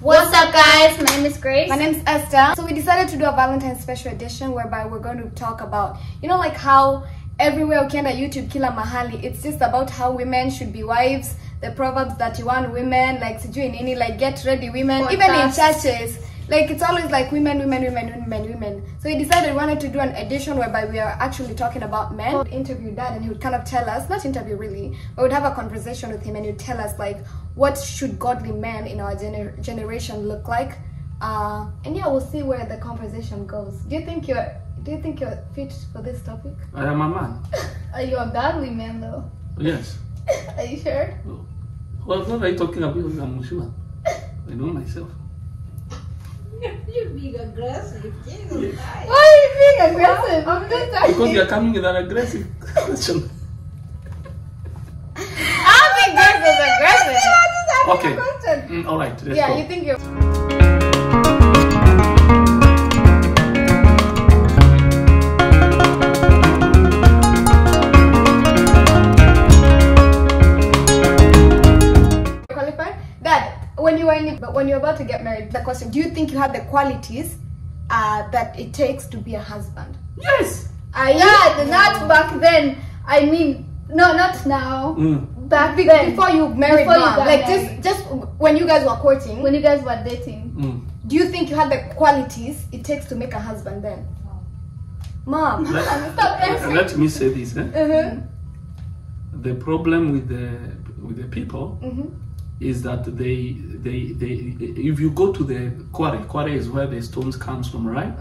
What's up, guys? My name is Grace. My name is Esther. So we decided to do a Valentine's special edition whereby we're going to talk about, like how everywhere ukienda YouTube kila mahali, it's just about how women should be wives, the proverbs that you want women, like sijui nini, like get ready women, Podcast. even in churches. Like it's always like women. So we decided we wanted to do an edition whereby we are actually talking about men. We'd interview Dad and he would kind of tell us, not interview really, but we'd have a conversation with him and he'd tell us like what should godly men in our generation look like. And yeah, we'll see where the conversation goes. Do you think you're fit for this topic? I am a man. Are you a godly man though? Yes. Are you sure? What are you talking about? I'm sure. I know myself. You're being aggressive. Jesus. Why are you being aggressive? I'm just sorry. Because you're coming with an aggressive question. I don't think Grace is aggressive. Okay. All right. Let's Yeah, go. you think you're... qualified? Dad, when you're about to get married, the question, do you think you have the qualities that it takes to be a husband? Yes. Yeah, not back then. I mean, no, not now. Back then. Before you married, Before you Mom, got like married. just when you guys were courting, When you guys were dating. do you think you had the qualities it takes to make a husband then? Mom, stop answering. Let me say this. Uh-huh. The problem with the people is that they if you go to the quarry is where the stones comes from, right?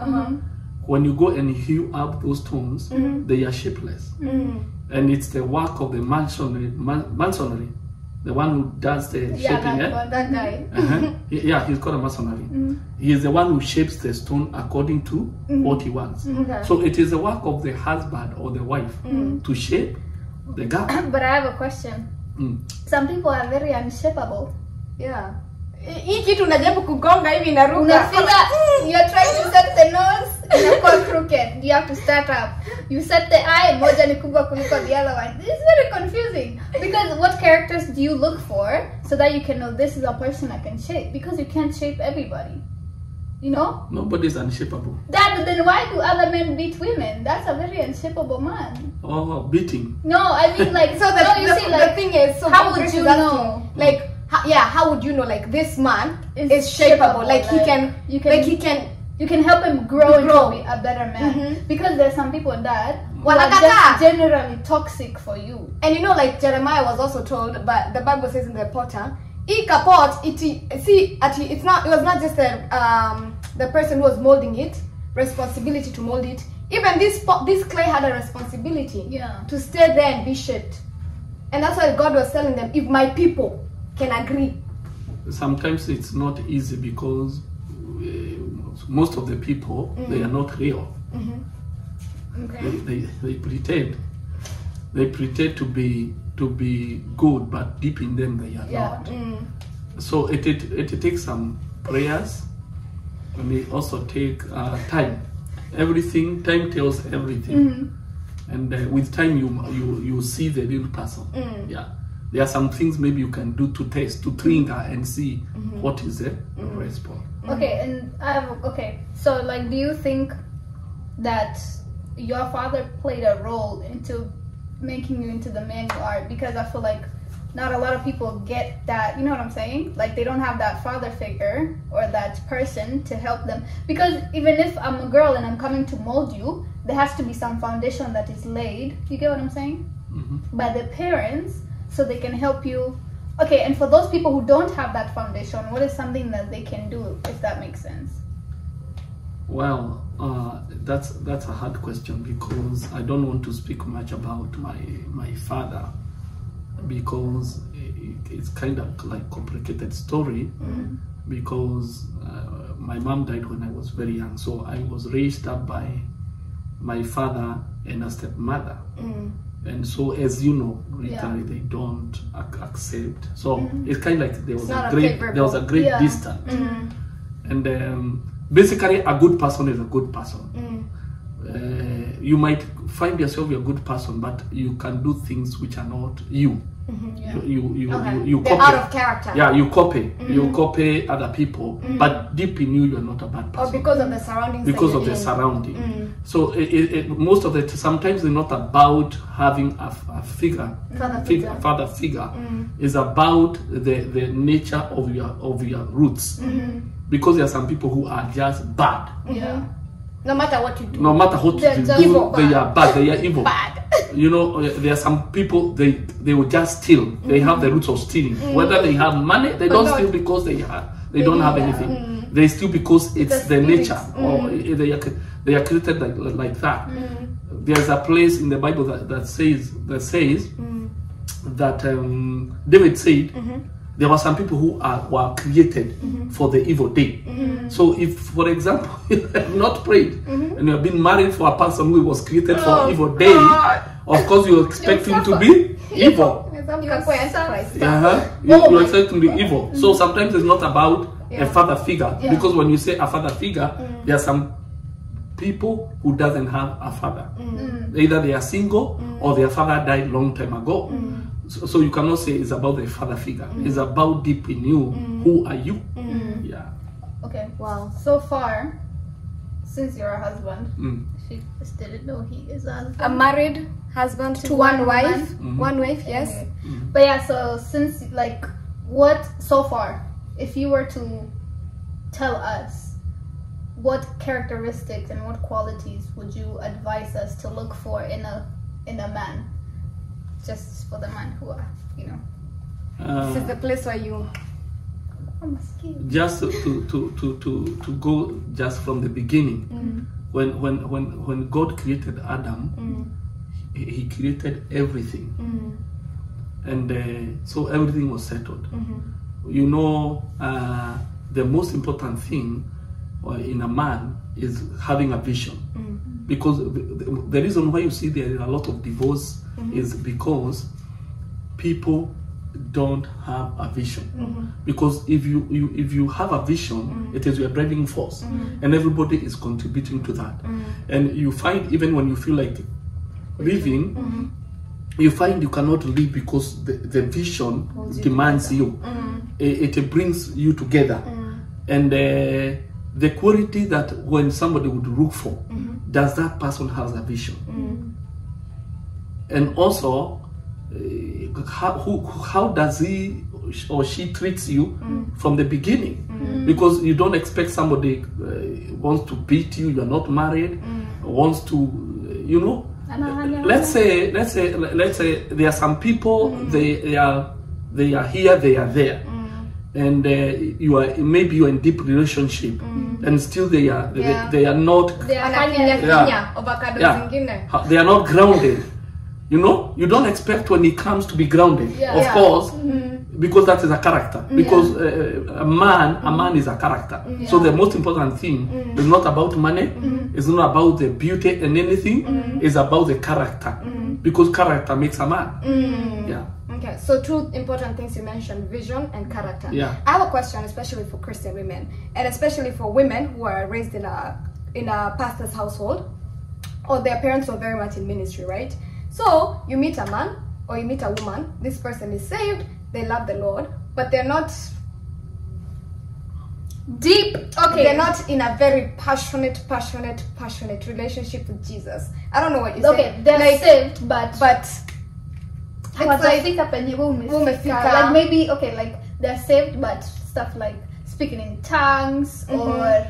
When you go and hew up those stones, they are shapeless. And it's the work of the masonry, the one who does the shaping. That guy. Yeah, he's called a masonry. He is the one who shapes the stone according to what he wants. Okay. So it is the work of the husband or the wife to shape the garment. But I have a question. Some people are very unshapable. Yeah. Hii kitu unajaribu kugonga hivi inaruka. Unafika, you're trying to set the nose, inakuwa crooked. You have to start up. You set the eye, moja ni kubwa kuliko the other one. It's very confusing. Because what characters do you look for so that you can know this is a person I can shape? Because you can't shape everybody. You know? Nobody's unshapable. But then why do other men beat women? That's a very unshapable man. Oh, beating. No, I mean like, So the thing is, so how what would Grace you is asking, know? like, how would you know like this man is shapeable? Like he can, you can help him grow into be a better man. Because there's some people that are just generally toxic for you. And like Jeremiah was also told, but the Bible says in the potter, it was not just the person who was molding it, responsibility to mold it. Even this clay had a responsibility to stay there and be shaped. And that's why God was telling them, if my people can agree. Sometimes it's not easy because most of the people, they are not real. Okay. They pretend. They pretend to be good, but deep in them they are not. So it takes some prayers, and they also take time. Time tells everything. And with time you see the real person. Yeah, there are some things maybe you can do to test, to trigger and see what is the response. Okay, and so like, do you think that your father played a role into making you into the man you are? Because I feel like not a lot of people get that, you know what I'm saying? Like they don't have that father figure or that person to help them. Because even if I'm a girl and I'm coming to mold you, there has to be some foundation that is laid. You get what I'm saying? By the parents, so they can help you. Okay, and for those people who don't have that foundation, what is something that they can do, if that makes sense? Well, that's a hard question because I don't want to speak much about my father because it's kind of like complicated story because my mom died when I was very young, so I was raised up by my father and a stepmother. And so, as you know, literally they don't accept. So it's kind of like there was a great distance. And basically, a good person is a good person. you might find yourself you're a good person, but you can do things which are not you. Yeah. You They're copy. out of character. Yeah, you copy. You copy other people, but deep in you, you're not a bad Or person. because of the surroundings. Because that of the you're in. surrounding. So most of the sometimes it's not about having a father figure. It's about the nature of your roots. Because there are some people who are just bad. Yeah. No matter what you do. No matter what They're you just do, evil. they are bad. They are evil. Bad. You know, there are some people they will just steal. They have the roots of stealing. Whether they have money, they don't steal because they don't have anything. They steal because it's their nature, or they are created like that. There's a place in the Bible that says that David said there were some people who were created for the evil day. So if, for example, you have not prayed and you have been married for a person who was created for evil day, of course you expect him to be evil. You expect him to be evil. So sometimes it's not about a father figure, because when you say a father figure, there are some people who doesn't have a father. Either they are single or their father died long time ago. So you cannot say it's about the father figure. It's about deep in you. Who are you? Yeah. Okay. Wow. So far, since you're a husband, she just didn't know he is a husband. A married husband to one wife. One wife, yes. Okay. But yeah, so since what so far, if you were to tell us what characteristics and what qualities would you advise us to look for in a man, just for the man who are, This is the place where you. Just to go just from the beginning, when God created Adam, he created everything, and so everything was settled. You know, the most important thing in a man is having a vision, because the reason why you see there is a lot of divorce is because people don't have a vision. Because if you have a vision, it is your driving force, and everybody is contributing to that. And you find even when you feel like living, you find you cannot live because the vision demands you. It brings you together, and the quality that when somebody would look for, does that person has a vision? And also, how does he or she treats you from the beginning? Because you don't expect somebody wants to beat you, you're not married, wants to, let's say there are some people, they are here, they are there, and you're in deep relationship, and still they are not they are not grounded. You don't expect when it comes to be grounded, of course, because that is a character. Because a man is a character. So the most important thing is not about money, it's not about the beauty and anything, it's about the character. Because character makes a man. Yeah. Okay, so two important things you mentioned: vision and character. Yeah. I have a question, especially for Christian women, and especially for women who are raised in a pastor's household, or their parents were very much in ministry, right? So you meet a man or you meet a woman, this person is saved, they love the Lord, but they're not deep. Okay, they're not in a very passionate relationship with Jesus. I don't know what you say. Okay, they're saved, but it's like maybe they're saved, but stuff like speaking in tongues or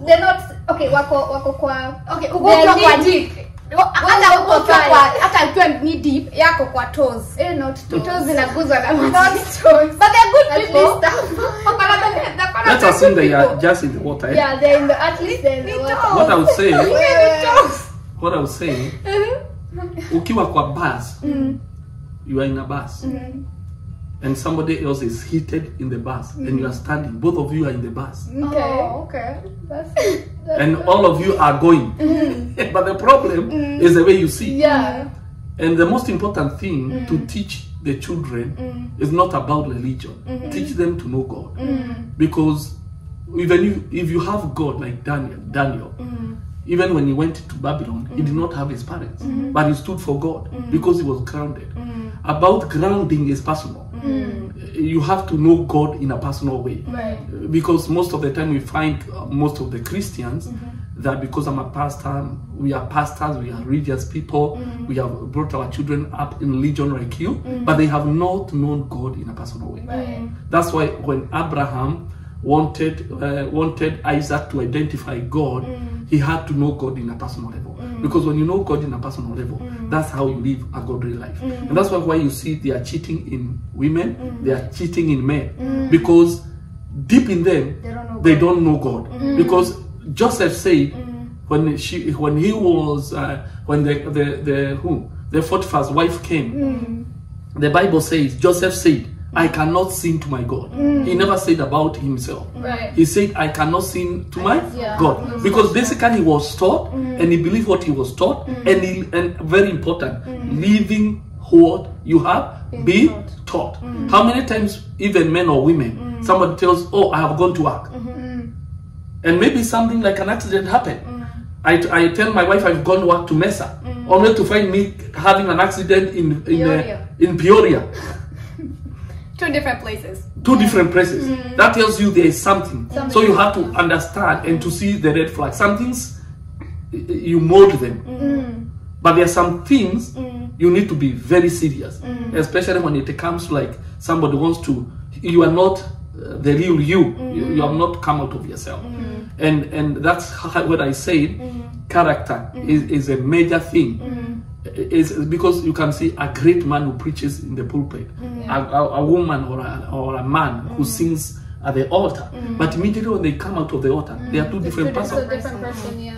they're not wako kwa deep. Hata ukiwa knee deep yako kwa toes. Not toes. Toes zinaguzwa na not toes. But they're good people. Let's assume they are just in the water. Yeah, they're in at least they're in the water. What I would say, ukiwa kwa bus, you are in a bus, and somebody else is seated in the bus, and you are standing. Both of you are in the bus. Okay. That's and all of you are going. But the problem is the way you see. Yeah. And the most important thing to teach the children is not about religion. Teach them to know God. Because even if you have God like Daniel, even when he went to Babylon, he did not have his parents, but he stood for God because he was grounded. About grounding is personal. You have to know God in a personal way, because most of the time we find most of the Christians that because I'm a pastor, we are pastors, we are religious people, we have brought our children up in religion like you, but they have not known God in a personal way. That's why when Abraham wanted Isaac to identify God, he had to know God in a personal level. Because when you know God in a personal level, that's how you live a godly life. And that's why you see they are cheating in women, they are cheating in men, because deep in them they don't know God. Because Joseph said when the Potiphar's wife came, the Bible says Joseph said, I cannot sing to my God. He never said about himself. He said, I cannot sing to my God. Because basically he was taught, and he believed what he was taught, and very important, living what you have been taught. How many times, even men or women, somebody tells, oh, I have gone to work. And maybe something like an accident happened. I tell my wife I've gone to work to Mesa, only to find me having an accident in Peoria. Two different places. Two different places. That tells you there is something. So you have to understand and to see the red flag. Some things you mold them, but there are some things you need to be very serious, especially when it comes to like somebody wants to. You are not the real you. You have not come out of yourself, and that's what I said. Character is a major thing. Is because you can see a great man who preaches in the pulpit, a woman or a man who sings at the altar, but immediately when they come out of the altar, they are two different persons,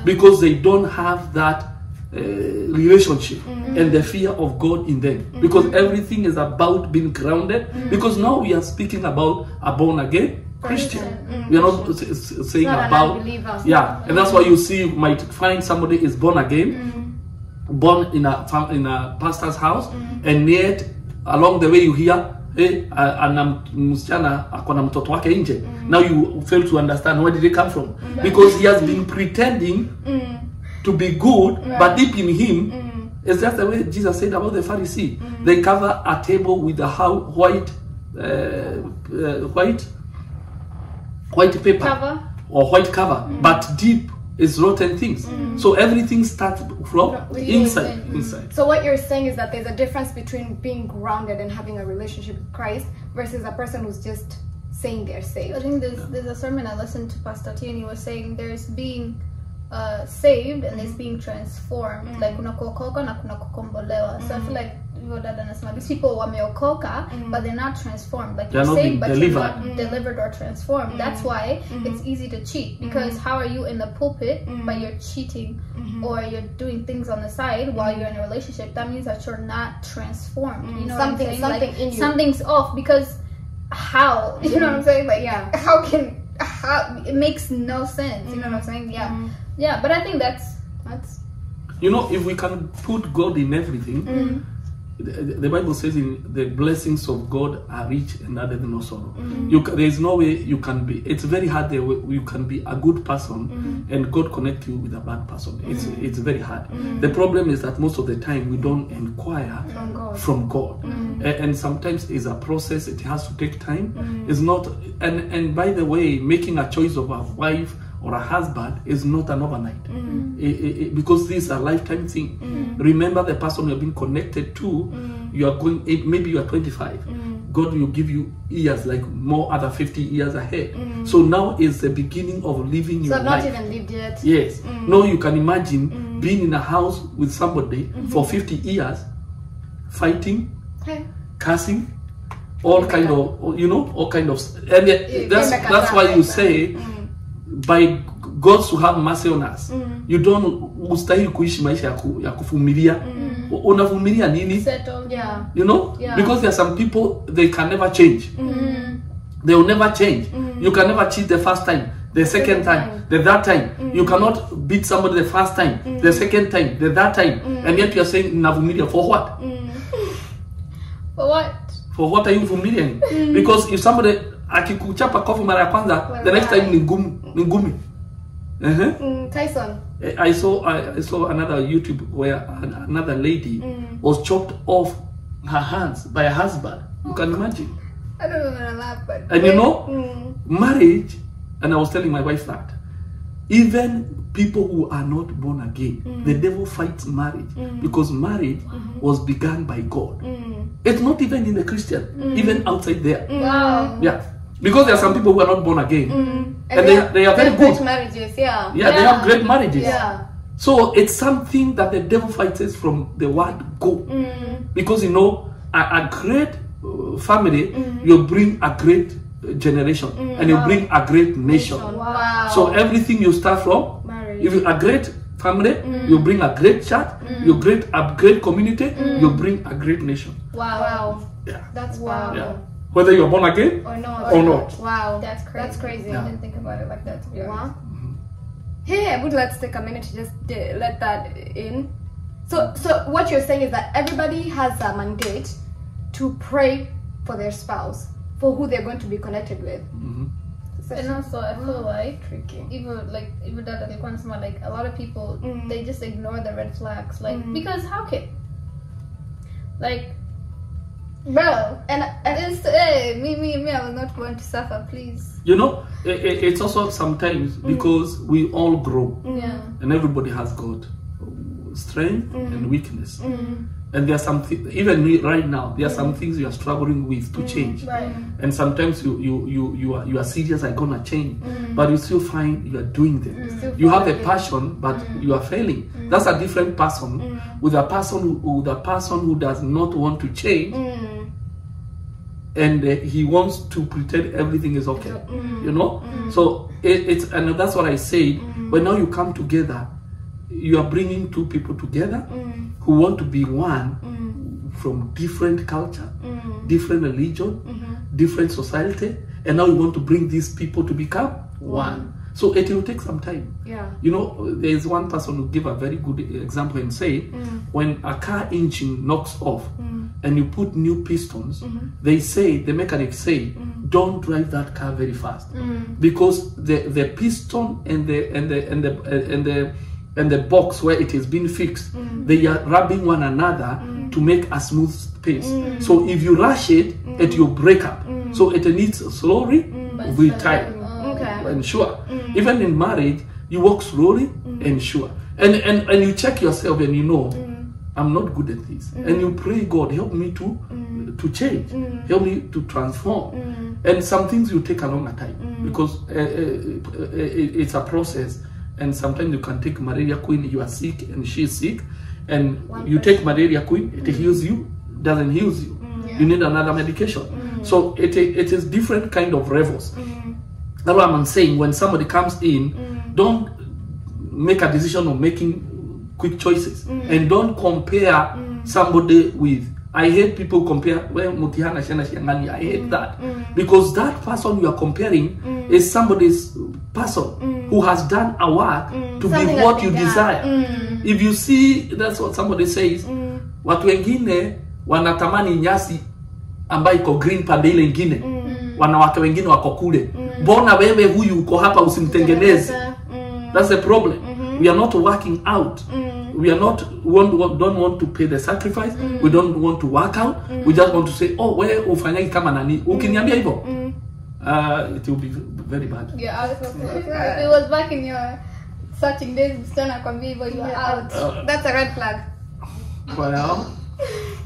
because they don't have that relationship and the fear of God in them, because everything is about being grounded. Because now we are speaking about a born again Christian. We are not saying about and that's why you see, you might find somebody is born again, born in a pastor's house, and yet along the way you hear, hey, msichana akona mtoto wake nje. Now you fail to understand where did it come from, because he has been pretending to be good, but deep in him, it's just the way Jesus said about the Pharisee. They cover a table with a white paper cover, or white cover, but deep is rotten things. So everything starts from inside. So what you're saying is that there's a difference between being grounded and having a relationship with Christ versus a person who's just saying they're saved. I think there's a sermon I listened to Pastor T, and he was saying there's being saved and there's being transformed. Like kuna kuokoka na kuna kukombolewa. So I feel like these people wameokoka, but they're not transformed. Like you're saved, but you're not delivered or transformed. That's why it's easy to cheat, because how are you in the pulpit but you're cheating or you're doing things on the side while you're in a relationship? That means that you're not transformed. You know something what I'm saying? in you. Something's off, because how? You know what I'm saying? Like how it makes no sense. You know what I'm saying? Yeah, but I think that's you know, if we can put God in everything, the Bible says in the blessings of God are rich and addeth no sorrow. There is no way you can be. It's very hard that you can be a good person and God connect you with a bad person. It's very hard. The problem is that most of the time we don't inquire from God, and sometimes it's a process. It has to take time. It's not. And by the way, making a choice of a wife or a husband is not an overnight, because this is a lifetime thing. Remember the person you're being connected to. You are going, maybe you are 25. God will give you years, like more other 50 years ahead. So now is the beginning of living your life. So I've not even lived yet. Yes. Now you can imagine being in a house with somebody for 50 years, fighting, cussing, all kind of, all kind of, and that's why you say, by God to have mercy on us, you don't ustahili kuishi maisha ya kuvumilia. Unavumilia nini? Because there are some people, they can never change. They will never change. You can never cheat the first time, the second time, the third time. You cannot beat somebody the first time, the second time, the third time, and yet you are saying navumilia for what? For what? For what are you vumiliating? Because if somebody akikuchapa kofi mara ya kwanza, the next time ni ngumi. Tyson. I saw another YouTube where another lady was chopped off her hands by a husband. You can imagine. I don't know when I laugh, but And you know, marriage, and I was telling my wife that even people who are not born again, the devil fights marriage because marriage was begun by God. It's not even in the Christian, even outside there. wow. Yeah, because there are some people who are not born again, and they are very great good. marriages, yeah. Yeah, they have great marriages. Yeah. So it's something that the devil fights us from the word go, because you know a great family, you bring a great generation, and you bring a great nation. Wow. So everything you start from, Marriage. if you a great family, you bring a great church, you great a great community, you bring a great nation. Wow. Yeah, That's Wow. wow. yeah. Whether you're born again Or not. or not. Wow. That's crazy. That's crazy. I didn't think about it like that, to be honest. Wow. Hey, I would let's take a minute to just let that in. So what you're saying is that everybody has a mandate to pray for their spouse, for who they're going to be connected with. And also, I feel like Tricky. even that like once more, like a lot of people they just ignore the red flags, like because how can, like, bro, and it's me, I was not going to suffer, please. You know, it's also sometimes because we all grow, Yeah. and everybody has got strength and weakness. And there are some even right now, there are some things you are struggling with to change. Right. And sometimes you are serious, I'm gonna change, but you still find you are doing them. You have a passion, but you are failing. That's a different person with a person who does not want to change, and he wants to pretend everything is okay. You know, so it's and that's what I said. When now you come together, you are bringing two people together who want to be one from different culture, different religion, different society, and now you want to bring these people to become one. So it will take some time. Yeah. You know, there is one person who gave a very good example and say, when a car engine knocks off and you put new pistons, they say, the mechanics say, don't drive that car very fast because the piston and the box where it has been fixed, they are rubbing one another to make a smooth space. So if you rush it, it will break up. So it needs slowly with time. Okay. And sure. Even in marriage, you walk slowly and sure. And you check yourself and you know, I'm not good at this. And you pray, God, help me to change. Help me to transform. And some things will take a longer time because it's a process. And sometimes you can take malaria queen, you are sick and she is sick, and you take malaria queen, it heals you, doesn't heal you. You need another medication. So it is different kind of levels. That's what I'm saying. When somebody comes in, don't make a decision of making quick choices, and don't compare somebody with. I hate people compare. Well, Mutihana Shana Shangani. I hate that because that person you are comparing is somebody's person who has done a work to be what you desire. If you see, that's what somebody says. Watu wengine wanatamani nyasi ambayo iko green pande ile ingine. Wanawake wengine wako kule. Mbona wewe huyu uko hapa usimtengeneze? That's the problem. We are not working out. We are not don't want to pay the sacrifice. We don't want to work out. We just want to say, oh, wewe ufanyagi kama nani? Ukiniambia hivyo, it will be very bad. Yeah, I was it was back in your searching days. Sana kwambia hivyo, you are out. That's a red flag. Well,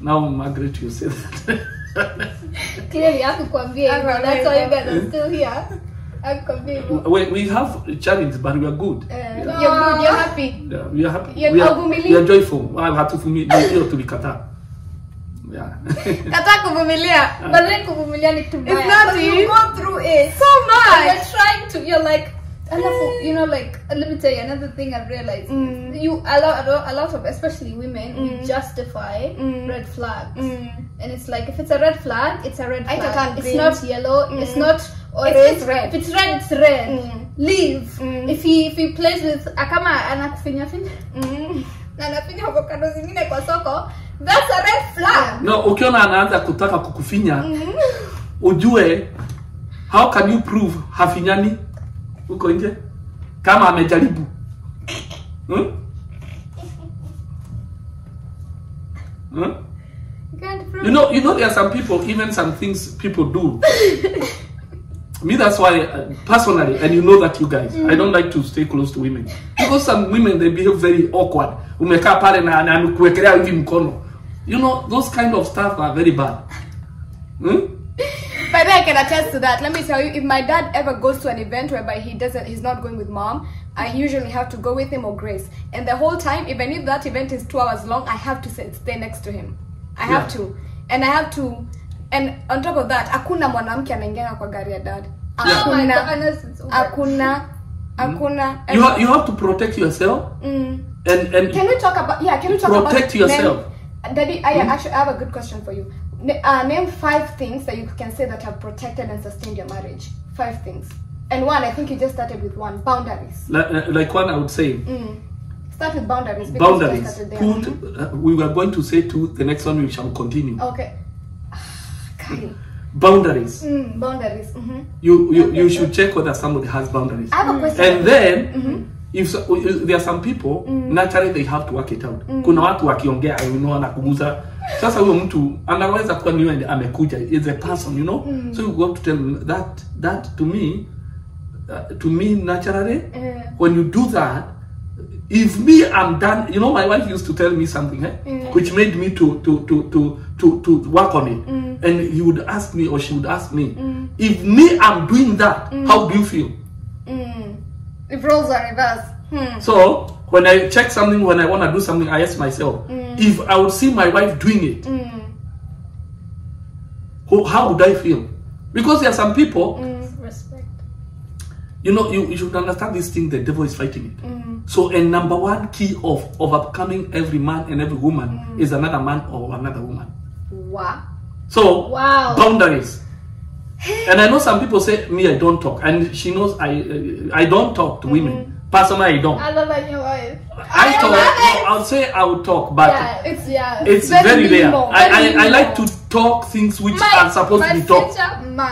now Margaret, you say that. Clearly, I could kwambia hivyo. That's why you guys are still here. We have challenges, but we are good. You're good. You're happy. Yeah, we are happy. You're We are joyful. I'm happy for me. To be kata. Yeah. Kata kuvumilia. But then kuvumilia ni too bad. It's not But you. you go through it So much. You're trying to. You're like, you know, like let me tell you another thing I've realized. You a lot of especially women we justify red flags, and it's like if it's a red flag, it's a red flag. It's not yellow. It's not orange. It's red. If it's red, it's red. Leave. If he plays with akama anakufinya na anafinya avocado zingine kwa soko, that's a red flag. No, ukiona anaanza kutaka kukufinya, ujue How can you prove hafinyani uko nje kama amejaribu? Hmm? Huh? You know there are some people, even some things people do. Me, that's why personally, and you know that you guys, I don't like to stay close to women because some women, they behave very awkward. Umekaa pale na amekuwekelea hivi mkono. You know, those kind of stuff are very bad. Hmm? But then I can attest to that. Let me tell you, if my dad ever goes to an event whereby he's not going with mom, I usually have to go with him or Grace. And the whole time, even if that event is 2 hours long, I have to stay next to him. I have to. And I have to. And on top of that, akuna mwanamke anaingia kwa gari ya dad. Akuna. You have to protect yourself. And can we talk about protect yourself? Daddy, I actually have a good question for you. Name 5 things that you can say that have protected and sustained your marriage. 5 things. And one, I think you just started with one. Boundaries. Like one, I would say. Start with boundaries. Boundaries. We were going to say 2. The next one we shall continue. Okay. Boundaries. Boundaries. You should check whether somebody has boundaries. I have a question. And then, if there are some people, naturally they have to work it out. Kuna watu wakiongea, you know, anakuguza. Sasa huyo mtu anaweza kuwa ni amekuja, is a person, you know. So you got to tell them that to me naturally, when you do that, if me I'm done, you know, my wife used to tell me something, which made me to work on it. And he would ask me, or she would ask me, if me I'm doing that, how do you feel? If roles are reversed. So when I check something, when I want to do something, I ask myself, if I would see my wife doing it, how would I feel? Because there are some people, respect. You know, you should understand this thing, the devil is fighting it. So a number one key of overcoming every man and every woman is another man or another woman. Wow. So boundaries. And I know some people say, me, I don't talk. And she knows I don't talk to women. Personally, I don't. I love your wife. I talk. I'll say I will talk, but it's very rare. I like to talk things which are supposed to be talked.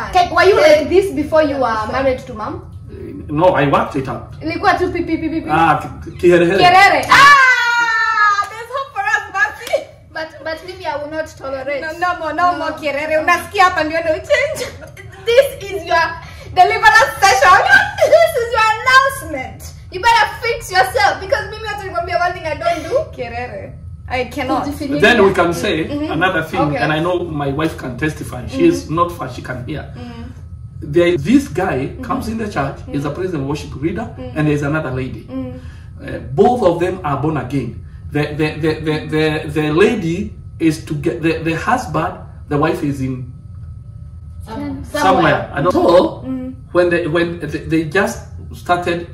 Okay, were you like this before you were married to mom? No, I worked it out. Ilikuwa tu pipi. Kiherehere. There's hope for us, Basi. But maybe I will not tolerate. No more kiherehere. Unasikia hapa ndio change. This is your deliverance session. This is your announcement. You better fix yourself because maybe I'm going to be one thing I don't do. Kiherehere. I cannot. Then we can say another thing, and I know my wife can testify. She is not far, she can hear. This guy comes in the church, is a praise and worship leader, and there's another lady. Both of them are born again. The lady is to get the husband, the wife is in somewhere. I don't know. When they just started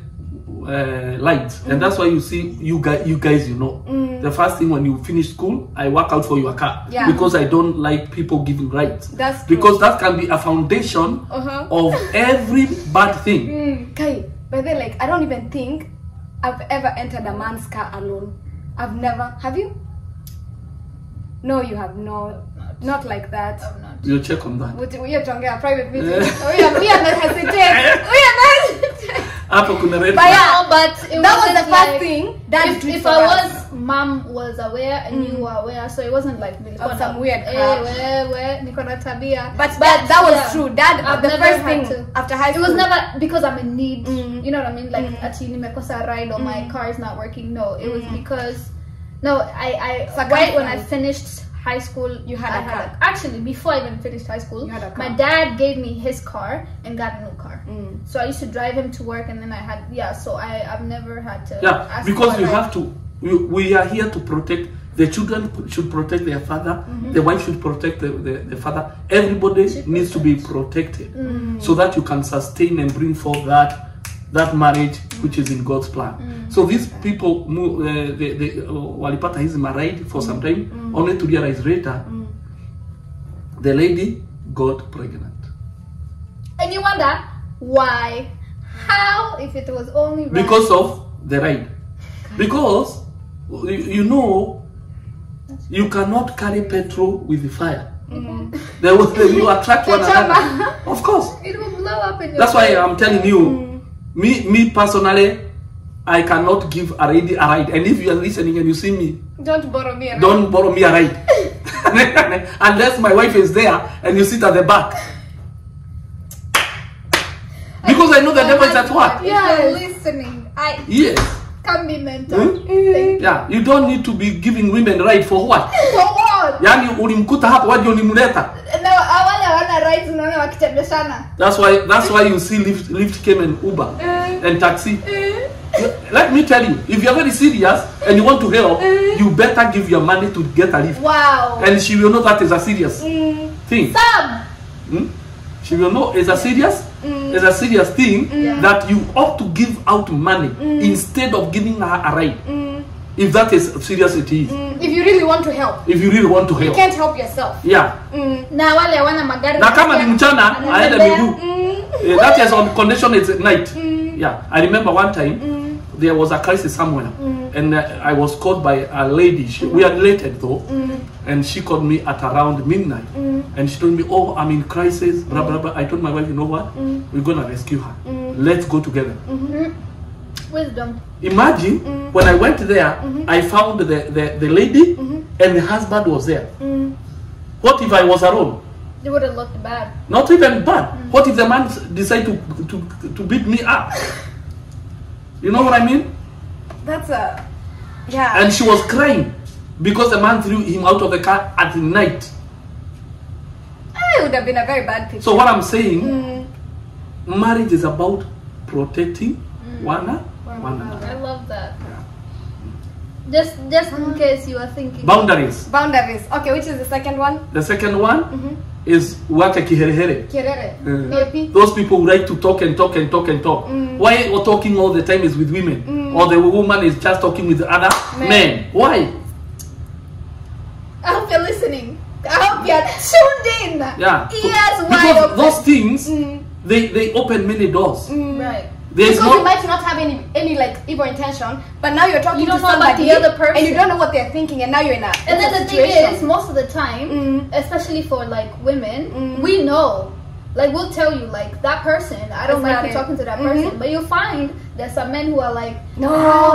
lights, and that's why you see you guys you know the first thing when you finish school, I work out for your car because I don't like people giving rights. That's because that can be a foundation of every bad thing. Okay, but then like I don't even think I've ever entered a man's car alone. I've never. Have you? No, you have not. Not like that. I'm not. You check on that. We are talking a private meeting. We are not hesitating. We are not hesitating. But that was the first thing. If I was, mom was aware and you were aware, so it wasn't like of some weird crap. But that was true. Dad, the first thing after high school. It was never because I'm in need. You know what I mean? Like actually, nimekosa ride or my car is not working. No, it was because I right when I finished high school, you had a car. Actually, before I even finished high school, my dad gave me his car and got a new car. So I used to drive him to work, and then I had so I've never had to. Yeah, because you have to. We are here to protect. The children should protect their father. The wife should protect the father. Everybody needs to be protected so that you can sustain and bring forth that marriage which is in God's plan. So these people, walipata hizi married for some time, only to realize later, the lady got pregnant. And you wonder why, how, if it was only right. Because of the ride. Because you know, you cannot carry petrol with the fire. You attract one another. Of course. It will blow in your That's why face. I'm telling you, me personally, I cannot give a lady a ride. And if you are listening and you see me, Don't borrow me. don't borrow me a ride. Unless my wife is there and you sit at the back. Because I know the devil is at work. If you're listening, I Yes. can be mental. Yeah, you don't need to be giving women ride for what? For what? Yani ulimkuta hapo waje ulimleta. Na wale wana rights unaona wakitembeshana. That's why you see Lyft came and Uber and taxi. Let me tell you, if you're very serious and you want to help, you better give your money to get a lift. Wow. And she will know that is a serious thing. Sam. She will know it's a serious thing that you ought to give out money instead of giving her a ride. If that is serious it is. If you really want to help. If you really want to You help. can't help yourself. Yeah. Na wale wana magari. Na kama ni mchana aende miguu. That is on condition it's at night. Yeah. I remember one time there was a crisis somewhere and I was called by a lady. We are related though. And she called me at around midnight and she told me, oh, I'm in crisis, blah blah blah. I told my wife, you know what, we're gonna rescue her. Let's go together. Wisdom. Imagine when I went there, I found the lady and the husband was there. What if I was alone? It would have looked bad. Not even bad. What if the man decided to beat me up? You know what I mean? That's a... Yeah. And she was crying because the man threw him out of the car at night. It would have been a very bad picture. So what I'm saying, marriage is about protecting one another. I love that. Just in case you are thinking. Boundaries. Boundaries. Okay, which is the second one? The second one is wake kiherehere. Kirere. Those people who like to talk and talk and talk and talk. Why we're talking all the time is with women, or the woman is just talking with other men. Why? I hope you're listening. I hope you're tuned in. Yeah. Ears wide Because open. those things they open many doors. Right. There's Because you no might not have any like evil intention, but now you're talking You to don't know about somebody the other person. and you don't know what they're thinking, and now you're in a And then the thing situation. is, most of the time, especially for like women, we know. Like we'll tell you, like that person, I don't That's like not you it. talking to that person. But you'll find there's some men who are like, No,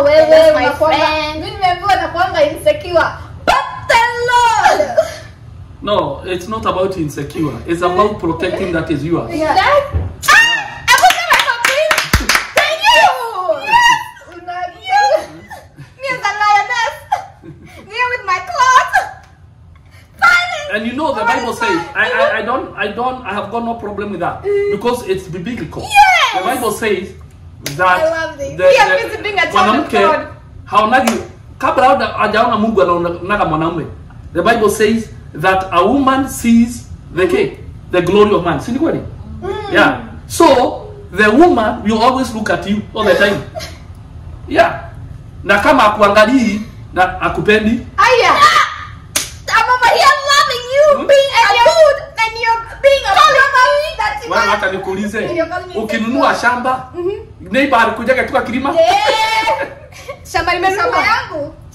wewe that's my unakuanga, friend. mimi nimeambiwa nakuanga insecure. But the Lord. no, it's not about insecure. It's about protecting that is yours. Yeah. That, I was never complete. Thank you. Yes. Me as a lioness, here with my claws. And you know the Bible says, I have got no problem with that because it's biblical. Yes! The Bible says that I love this. We are busy being a child of God. haonagi kabla hajaona Mungu anaonaga mwanaume. The Bible says that a woman sees the glory of man. Si ni kweli? Yeah. So the woman will always look at you all the time. Yeah. Na kama akuangalii na akupendi. Aya. I'm over here loving you, being a good, and you're being a promise that you Wewe are. hata nikuulize, You're calling me ukinunua shamba, neighbor alikuja katika kilima? Shamba limenunua.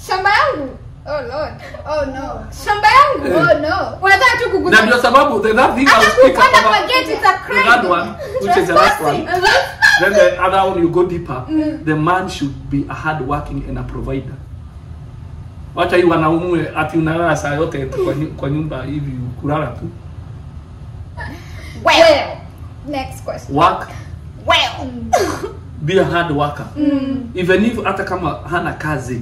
Shamba yangu. Oh Lord. Oh no. Shamba yangu. Oh no. Unataka tu Na kuguza. ndio sababu the other thing I'll Hata speak kukwenda about kwa gate is a the crime. third one, which is the last one. Then the other one you go deeper. The man should be a hard working and a provider. Wacha hii wanaume ati unalala saa yote kwa nyumba hivi kulala tu. Well. Next question. Work, Well. be a hard worker. Even if hata kama hana kazi.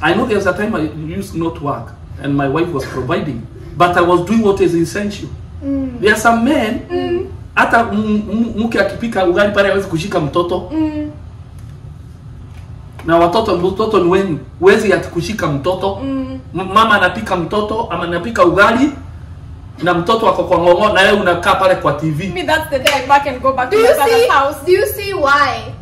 I know there was a time I used not work and my wife was providing, but I was doing what is essential. There are some men hata mke akipika ugali pale hawezi kushika mtoto. Na mtoto ni wenyu, huwezi kushika mtoto. Mama anapika mtoto ama anapika ugali na mtoto wako kwa ngongo na wewe unakaa pale kwa TV. Me, that's the day I back and go back to Do my you father's house. see why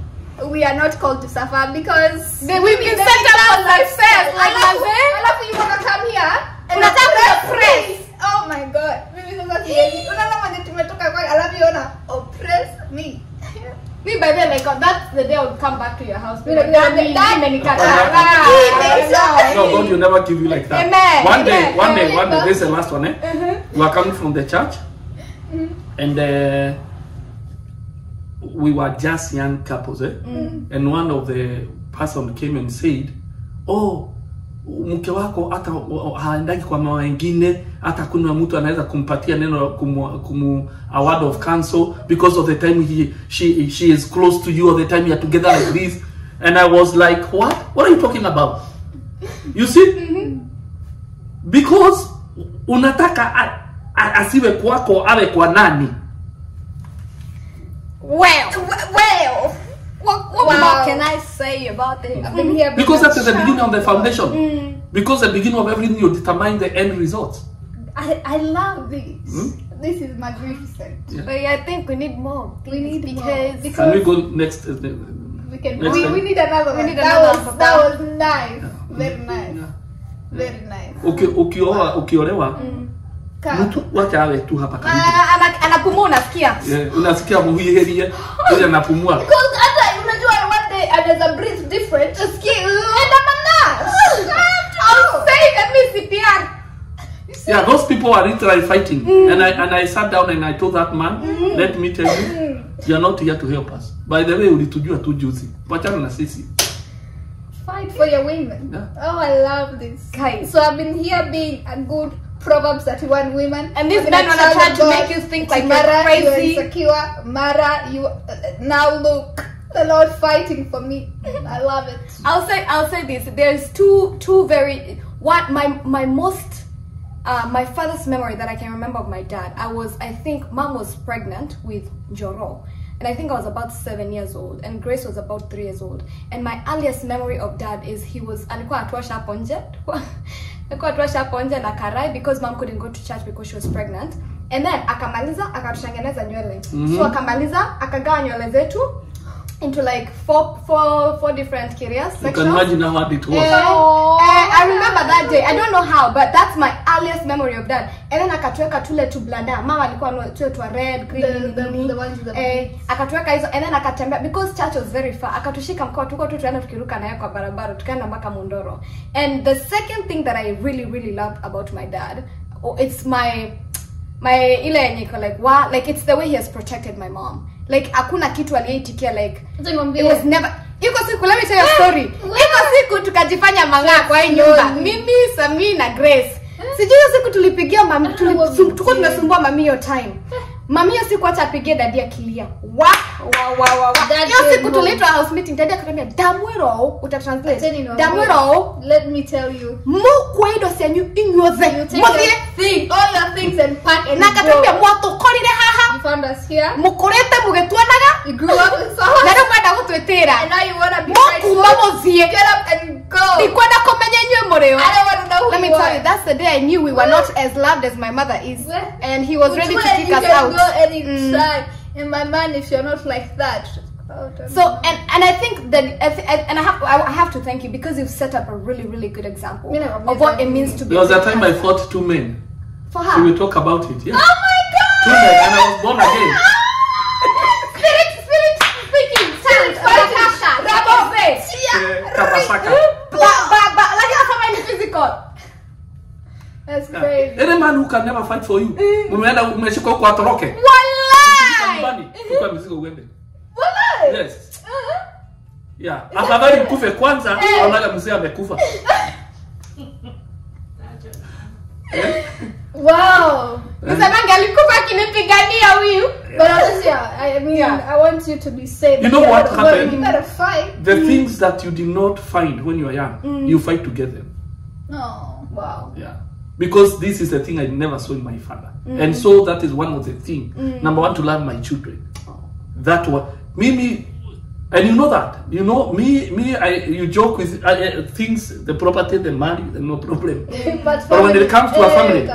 we are not called to suffer? Because We've been set up for success. Like Mazee. alafu you wanna come here and Unataka oppress. Oh my God. Mimi sasa siwezi. Unaona mwenye tumetoka kwa alafu yona oppress me. Me, by then, like, that's the day I would come back to your house. No, God will never give you like that. Amen. One day, Amen. this is the last one. We are coming from the church, and we were just young couples, and one of the person came and said, oh, mke wako hata haendaki kwa mama wengine, hata kuna mtu anaweza kumpatia neno a word of counsel because of the time she is close to you, or the time you are together like this. And I was like, what are you talking about? You see? Because unataka asiwe kwako awe kwa nani? What more can I say about it? I've been here because that's the beginning of the foundation. Because the beginning of everything, you determine the end result. I love this. This is magnificent. Yeah. But I think we need more. We need because more. Can we go next? We need another one. need another That was nice. Yeah. Very nice. Yeah. Very nice. Ukiolewa mtu wacha awe tu hapa karibu. Anapumua unasikia? Unasikia muhiherie ile anapumua. Because hata unajua one day anaweza breathe different. Just and I'm a nurse. I'll say that me CPR. Yeah, those people are literally fighting. And I sat down and I told that man, let me tell you, you are not here to help us. By the way, ulitujua tu juzi. Wachana na sisi. Fight for your women. Yeah. Oh, I love this. Guys. So I've been here being a good Proverbs 31 women. And these men wanna try to make you think like you're crazy. You're insecure. Mara, you now look. The Lord fighting for me. I love it. I'll say this. There's two very my most my father's memory that I can remember of my dad. I think mom was pregnant with Joro. And I think I was about 7 years old, and Grace was about 3 years old. And my earliest memory of dad is alikuwa atuasha hapo nje. Alikuwa atuasha hapo nje na karai because mom couldn't go to church because she was pregnant. And then akamaliza akatutengeneza nywele. So akamaliza akagawa nywele zetu into like four different areas. You can imagine how hard it was. I remember that day. I don't know how, but that's my earliest memory of that. And then akatuweka tule tu blada. Mama alikuwa tu red, green, the ones with the akatuweka hizo, and then akatembea because church was very far. Akatushika mkoa tuko tu tuenda tukiruka naye kwa barabara tukaenda mpaka Mondoro. And the second thing that I really loved about my dad, it's my ile yenye like it's the way he has protected my mom. Like hakuna kitu aliyeitikia like it was never. Iko siku, let me tell you a story. Iko siku tukajifanya mang'aa kwa hii nyumba. Mimi, Sami na Grace. Sijui siku tulipigia mami, tulikuwa tunasumbua mami hiyo time. Mami hiyo siku acha apigie dadi akilia. Wa. Hiyo siku tuliitwa house meeting, dadi akaniambia Damwero, utatranslate. Damwero, let me tell you. Mukwedo senyu inyoze. Muthie all your things and pack and na katambia mwatokorire haha. You found us here. Mukorete mugetwanaga. You grew up in Soho. Na ndo kwenda gutwetera. And now you want to be right. Get up and go. Nikwenda kumenya nywe mureo. I don't want to know who Let me tell you, that's the day I knew we were not as loved as my mother is. And he was ready to kick us out. Go anytime. In my mind, if you're not like that. So and I think that I have to thank you because you've set up a really good example of what it means to be. There was a time I fought 2 men. For her. We will talk about it. Yeah. Oh my God! 2 men, and I was born again. Spirit speaking. Spirit fighting. Kapasaka. But like that's physical. That's crazy. Any man who can never fight for you. Mumeenda umeshika huko atoroke. Wallahi. Nyumbani, chukua mizigo uende. Wallahi. Yes. Yeah. Afadhali mkufe kwanza, aonaga mzee amekufa. Wow. Msemaga alikufa akinipigania huyu. But honestly, I mean, I want you to be safe. You know what happened? You better fight. The things that you did not find when you were young, you fight to get them. No. Wow. Yeah. Because this is the thing I never saw in my father. And so that is one of the things. Number one, to love my children. That was me, and you know that. You know, you joke with things, the property, the money, no problem. But when it comes to a family,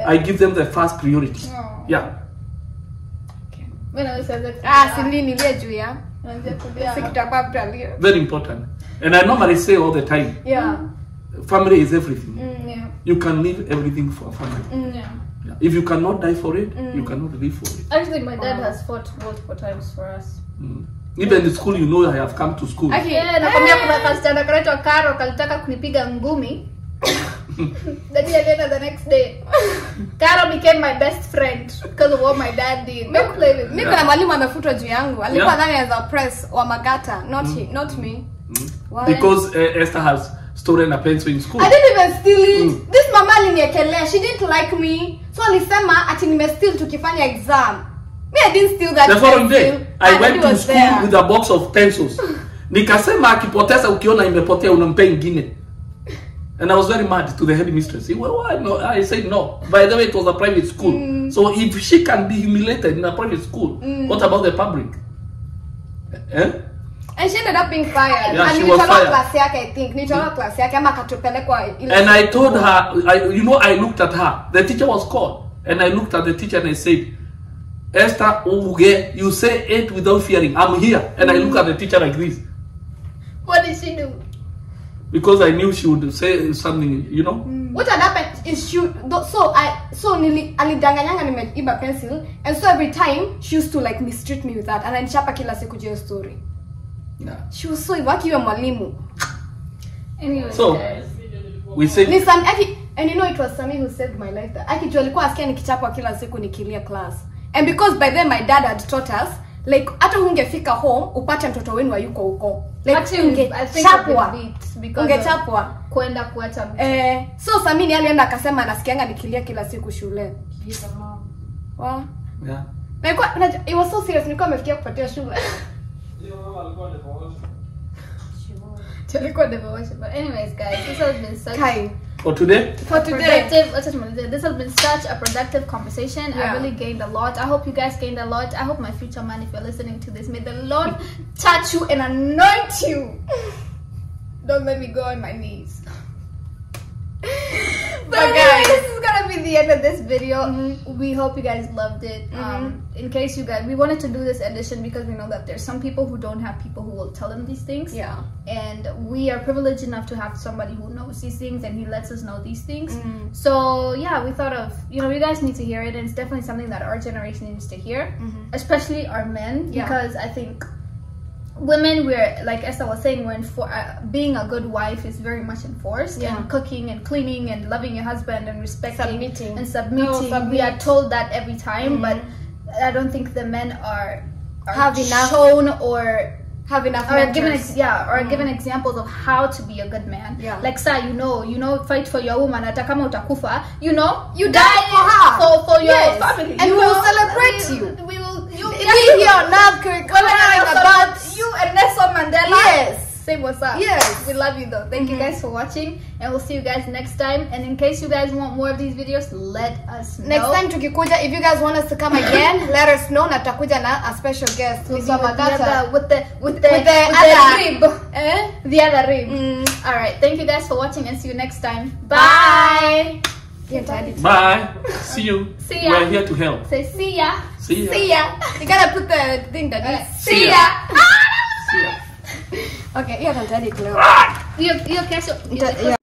I give them the first priority. Oh. Yeah. When I said that. Sindini ile juu ya. Sikitakuwa mtalia. Very important. And I normally say all the time. Yeah. Family is everything. Yeah. You can leave everything for a family. Yeah. Yeah. If you cannot die for it, you cannot live for it. Actually, my dad has fought multiple times for us. Even in school, you know, I have come to school. Yeah, nakwambia kuna kasichana kanaitwa Karo kalitaka kunipiga ngumi. Then the next day, Carol became my best friend because of what my dad did. Don't play with me. Mimi kuna mwalimu amefutwa juu yangu. Alikuwa ndani as a press wa Magata, not me. Why? Because Esther has stolen a pencil in school. I didn't even steal it. This mama aliniekelea. She didn't like me. So alisema ati nimesteal tukifanya exam. Me, I didn't steal that. The following day, I And went to school there. with a box of pencils. Nikasema akipoteza ukiona imepotea unampa ingine. And I was very mad to the headmistress. Well, why no? I said no. By the way, it was a private school. So if she can be humiliated in a private school, what about the public? Eh? And she ended up being fired. Yeah, and she was fired. Class yake, I think. Nitoka class yake ama katupelekwa ile. And I told her, I looked at her. The teacher was called. And I looked at the teacher and I said, Esther Uge, you say it without fearing. I'm here. And I look at the teacher like this. What did she do? Because I knew she would say something, What had happened is alidanganyanga nimeiba pencil, and so every time she used to like mistreat me with that, and ananichapa kila siku juu story. Yeah. She was so iwaki wa mwalimu. Anyway, So, guys. we said, and you know it was Sami who saved my life. Aki tu alikuwa asikia nikichapwa kila siku nikilia class. And because by then my dad had taught us, like hata ungefika home upate mtoto wenu hayuko huko. Like Actually, I think I've been beat because ungechapwa kwenda kuacha mtu. So Samini alienda akasema nasikianga nikilia kila siku shule. Wow. yeah. It was so serious, nilikuwa nimefikia kupatia shule. But anyways, guys, this has been such For today? this has been such a productive conversation. Yeah. I really gained a lot. I hope you guys gained a lot. I hope my future man, if you're listening to this, may the Lord touch you and anoint you. Don't let me go on my knees. But guys, this is gonna be the end of this video. We hope you guys loved it. In case you guys, we wanted to do this edition because we know that there's some people who don't have people who will tell them these things. Yeah. And we are privileged enough to have somebody who knows these things and he lets us know these things. So yeah, we thought of, you guys need to hear it, and it's definitely something that our generation needs to hear, especially our men, because I think women, we're, like Esther was saying, being a good wife is very much enforced, and cooking and cleaning and loving your husband and respecting submitting. We are told that every time, but I don't think the men are shown or have enough given examples of how to be a good man. Like say, fight for your woman, hata kama utakufa, you die for her, for your family, and we will celebrate you. We will be here on Love about you and Nelson Mandela. Yes. Say what's up. Yes. We love you though. Thank you guys for watching, and we'll see you guys next time. And in case you guys want more of these videos, let us know. Next time tukikuja, if you guys want us to come again, let us know. Na tutakuja na a special guest with the other rib. All right. Thank you guys for watching, and see you next time. Bye. Bye. See you. See ya. We're here to help. Say see ya. See ya. See ya. You gotta put the thing that is. See ya. See ya. Okay, you can tell it clear. You catch it.